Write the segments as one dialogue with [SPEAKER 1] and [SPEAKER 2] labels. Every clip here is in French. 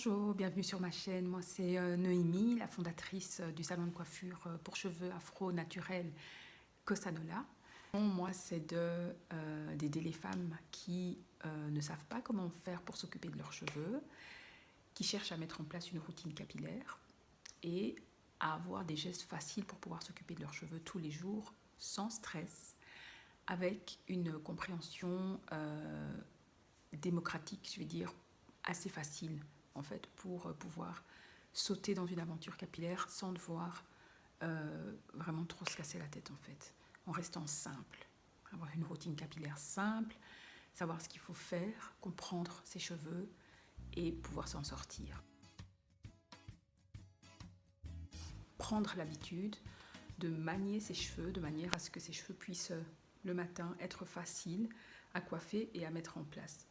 [SPEAKER 1] Bonjour, bienvenue sur ma chaîne. Moi, c'est Noémie, la fondatrice du salon de coiffure pour cheveux afro naturels Cosanola. Moi, c'est d'aider les femmes qui ne savent pas comment faire pour s'occuper de leurs cheveux, qui cherchent à mettre en place une routine capillaire et à avoir des gestes faciles pour pouvoir s'occuper de leurs cheveux tous les jours, sans stress, avec une compréhension démocratique, je vais dire, assez facile en fait pour pouvoir sauter dans une aventure capillaire sans devoir vraiment trop se casser la tête en fait, en restant simple, avoir une routine capillaire simple, savoir ce qu'il faut faire, comprendre ses cheveux et pouvoir s'en sortir. Prendre l'habitude de manier ses cheveux de manière à ce que ses cheveux puissent le matin être faciles à coiffer et à mettre en place.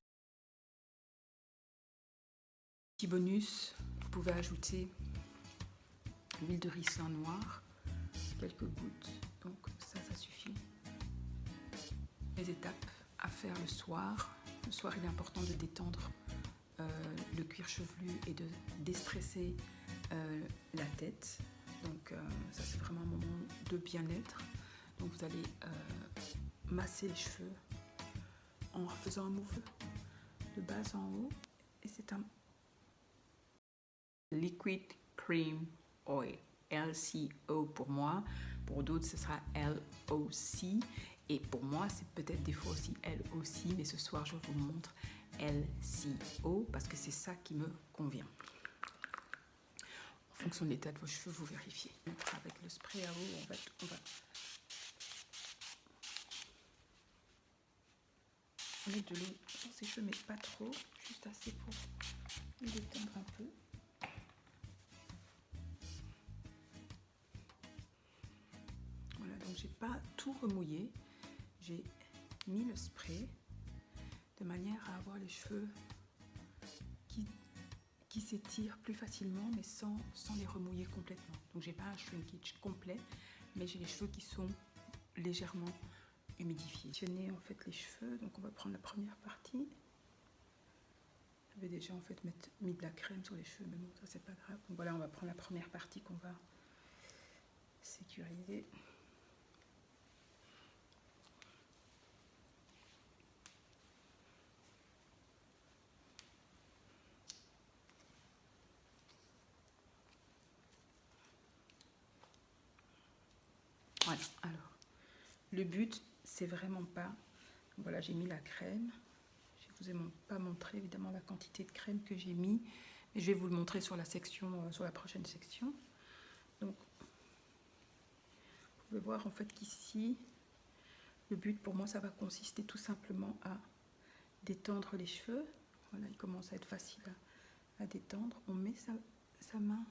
[SPEAKER 1] Petit bonus, vous pouvez ajouter l'huile de ricin noir, quelques gouttes, donc ça suffit. Les étapes à faire le soir. Le soir, il est important de détendre le cuir chevelu et de déstresser la tête. Donc ça, c'est vraiment un moment de bien-être. Donc vous allez masser les cheveux en faisant un move de bas en haut. Et c'est un Liquid Cream Oil, LCO pour moi. Pour d'autres, ce sera LOC. Et pour moi, c'est peut-être des fois aussi LOC, mais ce soir, je vous montre LCO parce que c'est ça qui me convient. En fonction de l'état de vos cheveux, vous vérifiez. Avec le spray à eau, on va mettre de l'eau sur ses cheveux, mais pas trop, juste assez pour les détendre un peu. Voilà, donc j'ai pas tout remouillé, j'ai mis le spray de manière à avoir les cheveux qui s'étirent plus facilement, mais sans les remouiller complètement. Donc j'ai pas un shrinkage complet, mais j'ai les cheveux qui sont légèrement humidifiés. Tenez en fait les cheveux, donc on va prendre la première partie. J'avais déjà en fait mis de la crème sur les cheveux, mais bon, ça c'est pas grave. Donc voilà, on va prendre la première partie qu'on va sécuriser. Voilà, alors, le but, c'est vraiment pas... Voilà, j'ai mis la crème. Je vous ai pas montré évidemment la quantité de crème que j'ai mis, mais je vais vous le montrer sur la section, sur la prochaine section. Donc, vous pouvez voir en fait qu'ici, le but pour moi, ça va consister tout simplement à détendre les cheveux. Voilà, il commence à être facile à détendre. On met sa main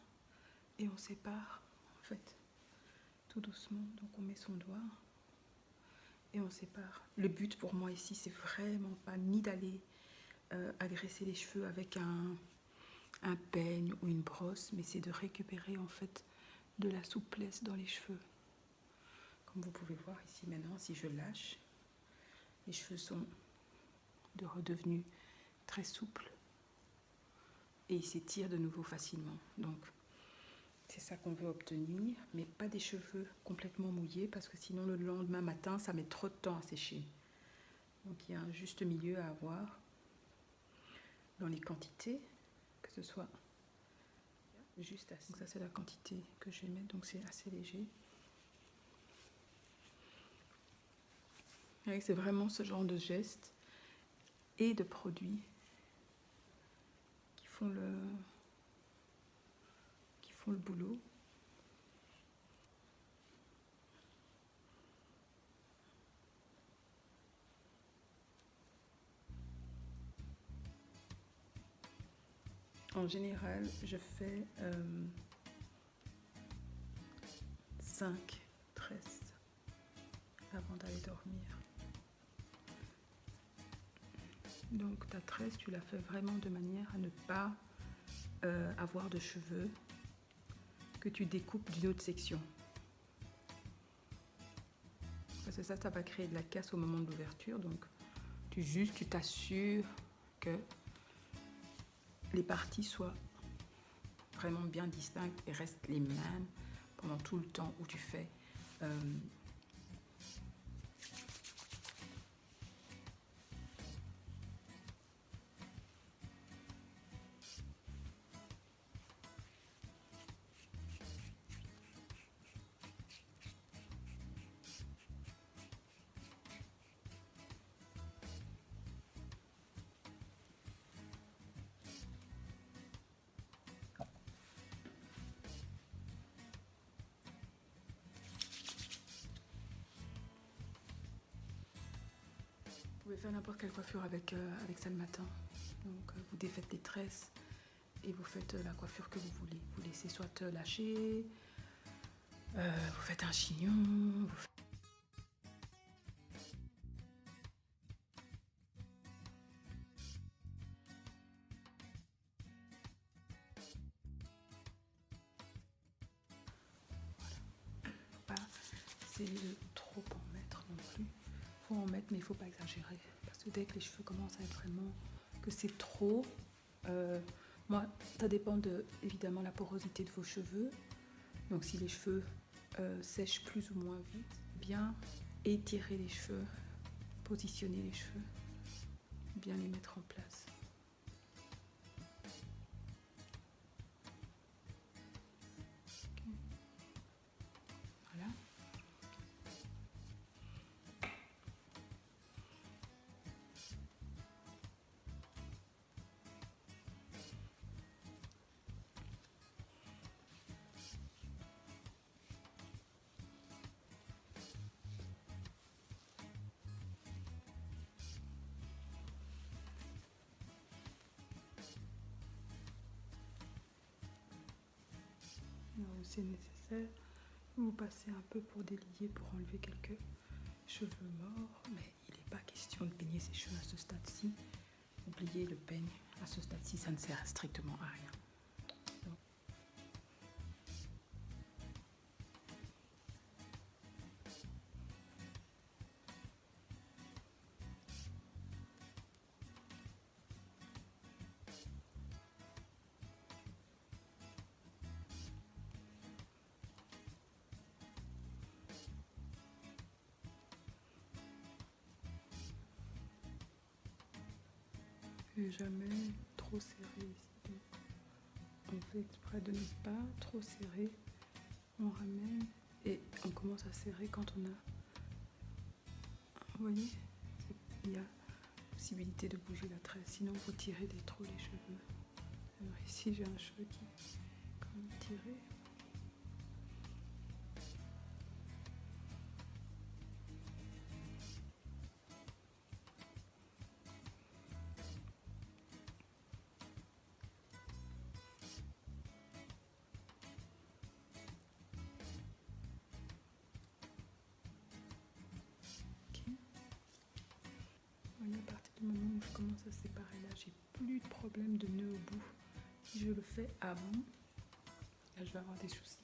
[SPEAKER 1] et on sépare en fait tout doucement. Donc on met son doigt et on sépare. Le but pour moi ici, c'est vraiment pas ni d'aller agresser les cheveux avec un peigne ou une brosse, mais c'est de récupérer en fait de la souplesse dans les cheveux. Comme vous pouvez voir ici maintenant, si je lâche, les cheveux sont redevenus très souples et ils s'étirent de nouveau facilement. Donc c'est ça qu'on veut obtenir, mais pas des cheveux complètement mouillés parce que sinon le lendemain matin ça met trop de temps à sécher. Donc il y a un juste milieu à avoir dans les quantités, que ce soit juste assez. Donc ça c'est la quantité que je vais mettre, donc c'est assez léger. C'est vraiment ce genre de gestes et de produits qui font le boulot. En général, je fais 5 tresses avant d'aller dormir. Donc ta tresse, tu la fais vraiment de manière à ne pas avoir de cheveux que tu découpes d'une autre section. Parce que ça va créer de la casse au moment de l'ouverture. Donc tu t'assures que les parties soient vraiment bien distinctes et restent les mêmes pendant tout le temps où tu fais Vous pouvez faire n'importe quelle coiffure avec ça le matin. Donc vous défaites les tresses et vous faites la coiffure que vous voulez. Vous laissez soit lâcher, vous faites un chignon, pas essayer de trop en mettre non plus. Il faut en mettre mais il ne faut pas exagérer. Parce que dès que les cheveux commencent à être vraiment que c'est trop, moi ça dépend de évidemment la porosité de vos cheveux. Donc si les cheveux sèchent plus ou moins vite, bien étirer les cheveux, positionner les cheveux, bien les mettre en place. Okay. Voilà. C'est nécessaire, vous passez un peu pour délier, pour enlever quelques cheveux morts, mais il n'est pas question de peigner ses cheveux à ce stade-ci. Oubliez le peigne, à ce stade-ci ça ne sert strictement à rien. Donc, jamais trop serré ici. Donc, on fait exprès de ne pas trop serrer. On ramène et on commence à serrer quand on a... Vous voyez, il y a possibilité de bouger la tresse, sinon vous tirez trop les cheveux. Alors ici j'ai un cheveu qui est comme tiré. À partir du moment où je commence à séparer là, j'ai plus de problème de nœud au bout. Si je le fais avant, là je vais avoir des soucis.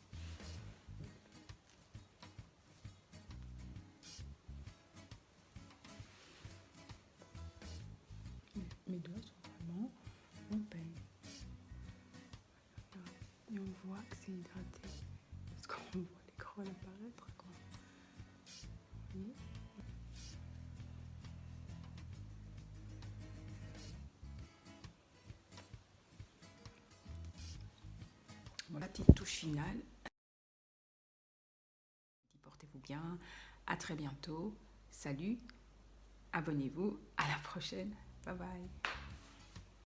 [SPEAKER 1] Mes doigts sont vraiment en peine. Et on voit que c'est hydraté. Parce qu'on voit les crolles apparaître, quoi. Vous voyez ? La petite touche finale. Portez-vous bien. À très bientôt. Salut. Abonnez-vous. À la prochaine. Bye bye.